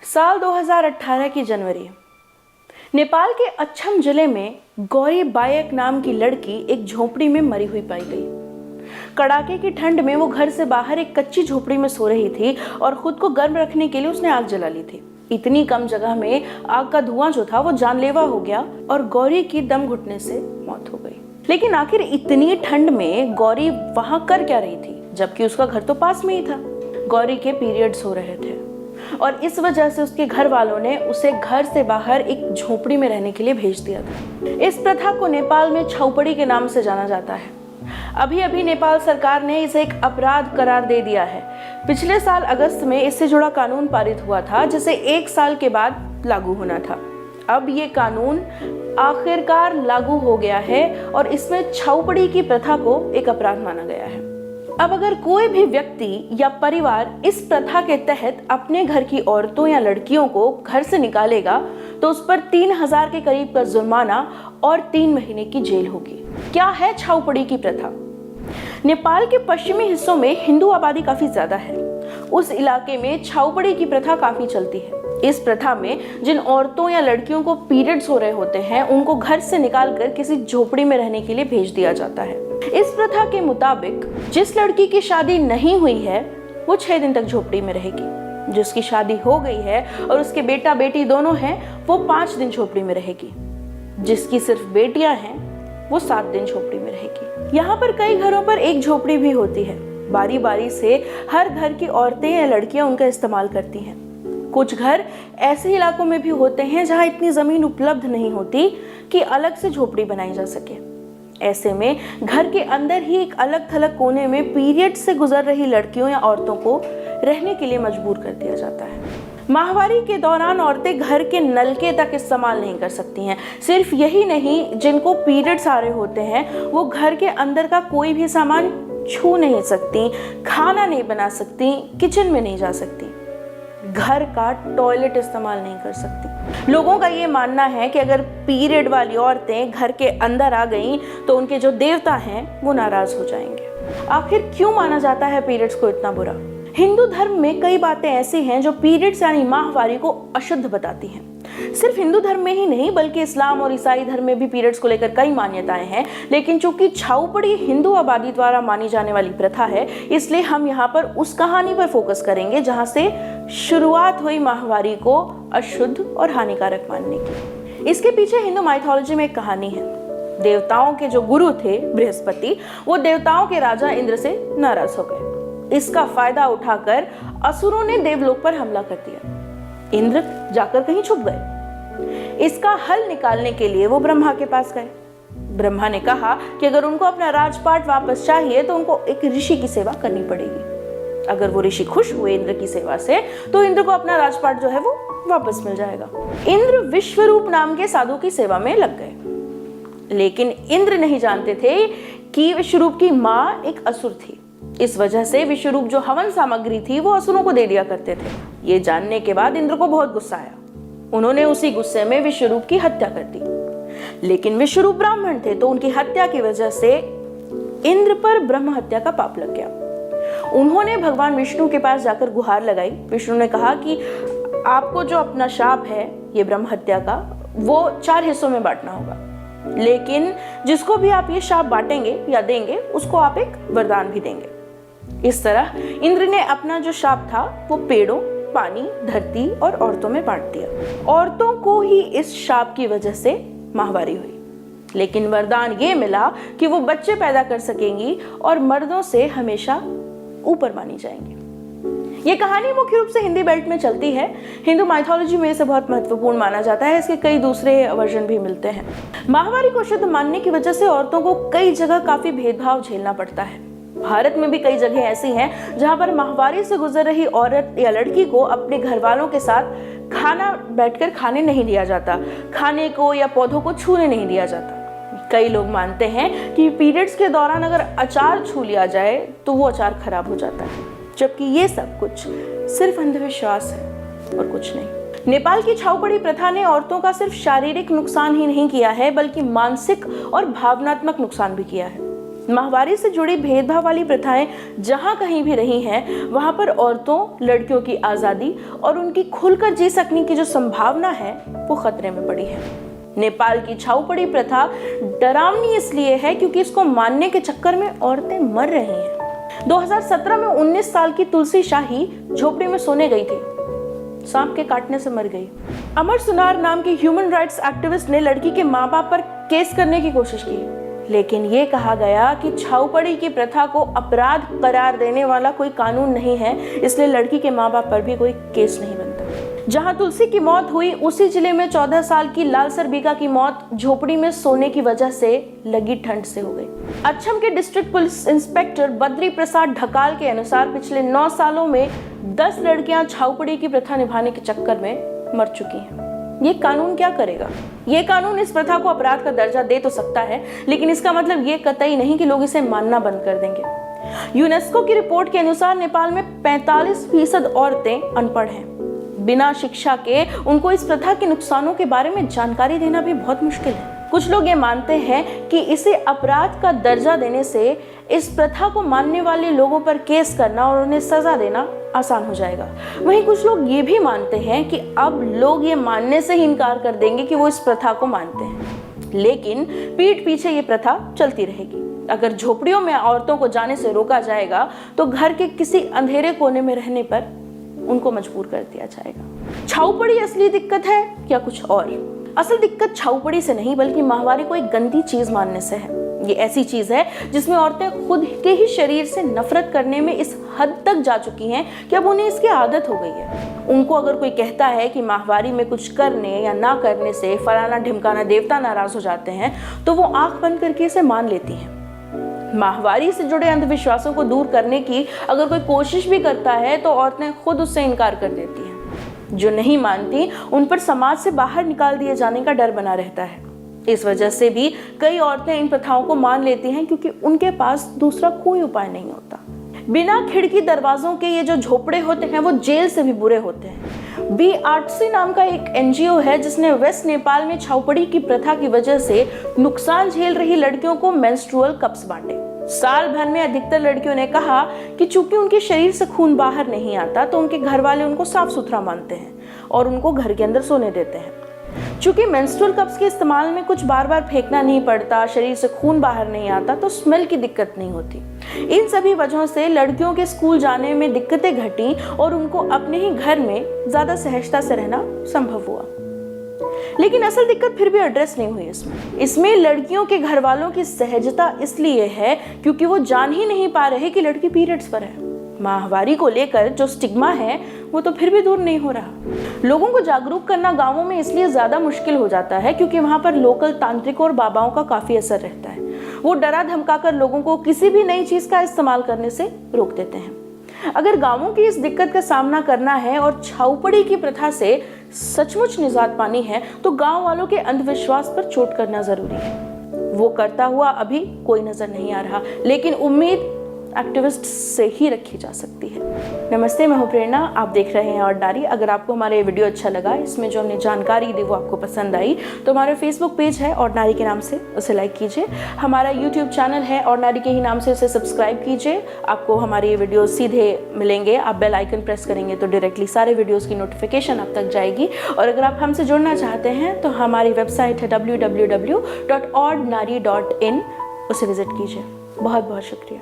साल 2018 की जनवरी, नेपाल के अक्षम जिले में गौरी बायक नाम की लड़की एक झोपड़ी में मरी हुई पाई गई। कड़ाके की ठंड में वो घर से बाहर एक कच्ची झोपड़ी में सो रही थी और खुद को गर्म रखने के लिए उसने आग जला ली थी। इतनी कम जगह में आग का धुआं जो था वो जानलेवा हो गया और गौरी की दम घुटने से मौत हो गई। लेकिन आखिर इतनी ठंड में गौरी वहां कर क्या रही थी, जबकि उसका घर तो पास में ही था। गौरी के पीरियड्स हो रहे थे और इस वजह से उसके घर वालों ने उसे घर से बाहर एक झोपड़ी में रहने के लिए भेज दिया था। इस प्रथा को नेपाल में छाउपड़ी के नाम से जाना जाता है। अभी अभी नेपाल सरकार ने इसे एक अपराध करार दे दिया है। पिछले साल अगस्त में इससे जुड़ा कानून पारित हुआ था, जिसे 1 साल के बाद लागू होना था। अब ये कानून आखिरकार लागू हो गया है और इसमें छाउपड़ी की प्रथा को एक अपराध माना गया है। अब अगर कोई भी व्यक्ति या परिवार इस प्रथा के तहत अपने घर की औरतों या लड़कियों को घर से निकालेगा तो उस पर 3000 के करीब का जुर्माना और 3 महीने की जेल होगी। क्या है छाउपड़ी की प्रथा? नेपाल के पश्चिमी हिस्सों में हिंदू आबादी काफी ज्यादा है। उस इलाके में छाउपड़ी की प्रथा काफी चलती है। इस प्रथा में जिन औरतों या लड़कियों को पीरियड्स हो रहे होते हैं, उनको घर से निकालकर किसी झोपड़ी में रहने के लिए भेज दिया जाता है। इस प्रथा के मुताबिक जिस लड़की की शादी नहीं हुई है वो 6 दिन तक झोपड़ी में रहेगी। जिसकी शादी हो गई है और उसके बेटा बेटी दोनों हैं, वो 5 दिन झोपड़ी में रहेगी। जिसकी सिर्फ बेटियां हैं वो 7 दिन झोपड़ी में रहेगी। यहाँ पर कई घरों पर एक झोपड़ी भी होती है। बारी बारी से हर घर की औरतें या लड़कियां उनका इस्तेमाल करती हैं। कुछ घर ऐसे इलाकों में भी होते हैं जहां इतनी जमीन उपलब्ध नहीं होती कि अलग से झोपड़ी बनाई जा सके। ऐसे में घर के अंदर ही एक अलग थलग कोने में पीरियड से गुजर रही लड़कियों या औरतों को रहने के लिए मजबूर कर दिया जाता है। माहवारी के दौरान औरतें घर के नलके तक इस्तेमाल नहीं कर सकती हैं। सिर्फ यही नहीं, जिनको पीरियड्स आ रहे होते हैं वो घर के अंदर का कोई भी सामान छू नहीं सकती, खाना नहीं बना सकती, किचन में नहीं जा सकती, घर का टॉयलेट इस्तेमाल नहीं कर सकती। लोगों का ये मानना है कि अगर पीरियड वाली औरतें घर के अंदर आ गईं तो उनके जो देवता हैं वो नाराज हो जाएंगे। आखिर क्यों माना जाता है पीरियड्स को इतना बुरा? हिंदू धर्म में कई बातें ऐसी हैं जो पीरियड्स यानी माहवारी को अशुद्ध बताती हैं। सिर्फ हिंदू धर्म में ही नहीं बल्कि इस्लाम और ईसाई धर्म में भी पीरियड्स को लेकर कई मान्यताएं हैं। लेकिन चूंकि छाउपड़ी हिंदू आबादी द्वारा मानी जाने वाली प्रथा है, इसलिए हम यहाँ पर उस कहानी पर फोकस करेंगे जहाँ से शुरुआत हुई माहवारी को अशुद्ध और हानिकारक मानने की। इसके पीछे हिंदू माइथोलॉजी में एक कहानी है। देवताओं के जो गुरु थे बृहस्पति, वो देवताओं के राजा इंद्र से नाराज हो गए। इसका फायदा उठाकर असुरों ने देवलोक पर हमला कर दिया। इंद्र जाकर कहीं छुप गए। इसका हल निकालने के लिए वो ब्रह्मा के पास गए। ब्रह्मा ने कहा कि अगर उनको अपना राजपाट वापस चाहिए तो उनको एक ऋषि की सेवा करनी पड़ेगी। अगर वो ऋषि खुश हुए इंद्र की सेवा से तो इंद्र को अपना राजपाट जो है वो वापस मिल जाएगा। इंद्र विश्वरूप नाम के साधु की सेवा में लग गए। लेकिन इंद्र नहीं जानते थे कि विश्वरूप की माँ एक असुर थी। इस वजह से विश्वरूप जो हवन सामग्री थी वो असुरों को दे दिया करते थे। ये जानने के बाद इंद्र को बहुत गुस्सा आया। उन्होंने उसी गुस्से में विश्वरूप की हत्या कर दी। लेकिन विश्वरूप ब्राह्मण थे तो उनकी हत्या की वजह से इंद्र पर ब्रह्म हत्या का पाप लग गया। उन्होंने भगवान विष्णु के पास जाकर गुहार लगाई। विष्णु ने कहा कि आपको जो अपना शाप है ये ब्रह्म हत्या का, वो 4 हिस्सों में बांटना होगा। लेकिन जिसको भी आप ये शाप बांटेंगे या देंगे उसको आप एक वरदान भी देंगे। इस तरह इंद्र ने अपना जो शाप था वो पेड़ों, पानी, धरती और औरतों में बांट दिया। औरतों को ही इस शाप की वजह से माहवारी हुई। लेकिन वरदान ये मिला कि वो बच्चे पैदा कर सकेंगी और मर्दों से हमेशा ऊपर मानी जाएंगी। ये कहानी मुख्य रूप से हिंदी बेल्ट में चलती है। हिंदू माइथोलॉजी में इसे बहुत महत्वपूर्ण माना जाता है। इसके कई दूसरे वर्जन भी मिलते हैं। माहवारी को शुद्ध मानने की वजह से औरतों को कई जगह काफी भेदभाव झेलना पड़ता है। भारत में भी कई जगह ऐसी हैं जहां पर माहवारी से गुजर रही औरत या लड़की को अपने घर वालों के साथ खाना बैठकर खाने नहीं दिया जाता, खाने को या पौधों को छूने नहीं दिया जाता। कई लोग मानते हैं कि पीरियड्स के दौरान अगर अचार छू लिया जाए तो वो अचार खराब हो जाता है, जबकि ये सब कुछ सिर्फ अंधविश्वास है और कुछ नहीं। नेपाल की छाउपड़ी प्रथा ने औरतों का सिर्फ शारीरिक नुकसान ही नहीं किया है बल्कि मानसिक और भावनात्मक नुकसान भी किया है। माहवारी से जुड़ी भेदभाव वाली प्रथाएं जहां कहीं भी रही हैं, वहां पर औरतों, लड़कियों की आज़ादी और उनकी खुलकर जी सकने की जो संभावना है वो खतरे में पड़ी है। नेपाल की छाऊपड़ी प्रथा डरावनी इसलिए है क्योंकि इसको मानने के चक्कर में औरतें मर रही हैं। 2017 में 19 साल की तुलसी शाही झोपड़ी में सोने गई थी, सांप के काटने से मर गई। अमर सुनार नाम की ह्यूमन राइट्स एक्टिविस्ट ने लड़की के माँ बाप पर केस करने की कोशिश की, लेकिन ये कहा गया कि छाऊपड़ी की प्रथा को अपराध करार देने वाला कोई कानून नहीं है, इसलिए लड़की के माँ बाप पर भी कोई केस नहीं बनता। जहां तुलसी की मौत हुई, उसी जिले में 14 साल की लालसर बीका की मौत झोपड़ी में सोने की वजह से लगी ठंड से हो गई। अछम के district police inspector Badri Prasad Dhakal के अनुसार पिछले 9 सालों में 10 लड़कियां छाऊपड़ी की प्रथा निभाने के चक्कर में मर चुकी हैं। ये कानून क्या करेगा? ये कानून इस प्रथा को अपराध का दर्जा दे तो सकता है, लेकिन इसका मतलब ये कतई नहीं कि लोग इसे मानना बंद कर देंगे। यूनेस्को की रिपोर्ट के अनुसार नेपाल में 45% औरतें अनपढ़ हैं। बिना शिक्षा के उनको इस प्रथा के नुकसानों के बारे में जानकारी देना भी बहुत मुश्किल है। कुछ लोग ये मानते हैं कि इसे अपराध का दर्जा देने से इस प्रथा को मानने वाले लोगों पर केस करना और उन्हें सजा देना आसान हो जाएगा। वहीं कुछ लोग ये भी मानते हैं कि अब लोग ये मानने से ही इनकार कर देंगे कि वो इस प्रथा को मानते हैं, लेकिन पीठ पीछे ये प्रथा चलती रहेगी। अगर झोपड़ियों में औरतों को जाने से रोका जाएगा तो घर के किसी अंधेरे कोने में रहने पर उनको मजबूर कर दिया जाएगा। छाऊपड़ी असली दिक्कत है या कुछ और? असल दिक्कत छाऊपड़ी से नहीं बल्कि माहवारी को एक गंदी चीज मानने से है। ये ऐसी चीज है जिसमें औरतें खुद के ही शरीर से नफरत करने में इस हद तक जा चुकी हैं कि अब उन्हें इसकी आदत हो गई है। उनको अगर कोई कहता है कि माहवारी में कुछ करने या ना करने से फलाना ढिमकाना देवता नाराज हो जाते हैं, तो वो आंख बंद करके इसे मान लेती हैं। माहवारी से जुड़े अंधविश्वासों को दूर करने की अगर कोई कोशिश भी करता है तो औरतें खुद उससे इनकार कर देती हैं। जो नहीं मानती उन पर समाज से बाहर निकाल दिए जाने का डर बना रहता है। इस वजह से भी कई औरतें इन प्रथाओं को मान लेती हैं क्योंकि उनके पास दूसरा कोई उपाय नहीं होता। बिना खिड़की दरवाजों के ये जो झोपड़े होते हैं वो जेल से भी बुरे होते हैं। BRC नाम का एक NGO है जिसने वेस्ट नेपाल में छाऊपड़ी की प्रथा की वजह से नुकसान झेल रही लड़कियों को मेंस्ट्रुअल कप्स बांटे। साल भर में अधिकतर लड़कियों ने कहा कि चूंकि उनके शरीर से खून बाहर नहीं आता तो उनके घर वाले उनको साफ सुथरा मानते हैं और उनको घर के अंदर सोने देते हैं। चूंकि मेंस्ट्रुअल कप्स के इस्तेमाल में कुछ बार बार फेंकना नहीं पड़ता, शरीर से खून बाहर नहीं आता, तो स्मेल की दिक्कत नहीं होती। इन सभी वजहों से लड़कियों के स्कूल जाने में दिक्कतें घटी और उनको अपने ही घर में ज्यादा सहजता से रहना संभव हुआ। लेकिन असल दिक्कत फिर भी एड्रेस नहीं हुई इसमें लड़कियों के घर वालों की सहजता इसलिए है क्योंकि वो जान ही नहीं पा रहे कि लड़की पीरियड्स पर है। माहवारी को लेकर जो स्टिग्मा है वो तो फिर भी दूर नहीं हो रहा। लोगों को जागरूक करना गांवों में इसलिए ज्यादा मुश्किल हो जाता है क्योंकि वहां पर लोकल तांत्रिकों और बाबाओं का काफी असर रहता है। वो डरा धमकाकर लोगों को किसी भी नई चीज का इस्तेमाल करने से रोक देते हैं। अगर गांवों की इस दिक्कत का सामना करना है और छाऊपड़ी की प्रथा से सचमुच निजात पानी है तो गांव वालों के अंधविश्वास पर चोट करना जरूरी है। वो करता हुआ अभी कोई नजर नहीं आ रहा, लेकिन उम्मीद एक्टिविस्ट से ही रखी जा सकती है। नमस्ते, मैं हूं प्रेरणा, आप देख रहे हैं ऑर्डिनरी। अगर आपको हमारा ये वीडियो अच्छा लगा, इसमें जो हमने जानकारी दी वो आपको पसंद आई, तो हमारा फेसबुक पेज है ऑर्डिनरी के नाम से, उसे लाइक कीजिए। हमारा यूट्यूब चैनल है ऑर्डिनरी के ही नाम से, उसे सब्सक्राइब कीजिए। आपको हमारे ये वीडियो सीधे मिलेंगे। आप बेल आइकन प्रेस करेंगे तो डायरेक्टली सारे वीडियोस की नोटिफिकेशन आप तक जाएगी। और अगर आप हमसे जुड़ना चाहते हैं तो हमारी वेबसाइट है www.ordinary.in, उसे विजिट कीजिए। बहुत बहुत शुक्रिया।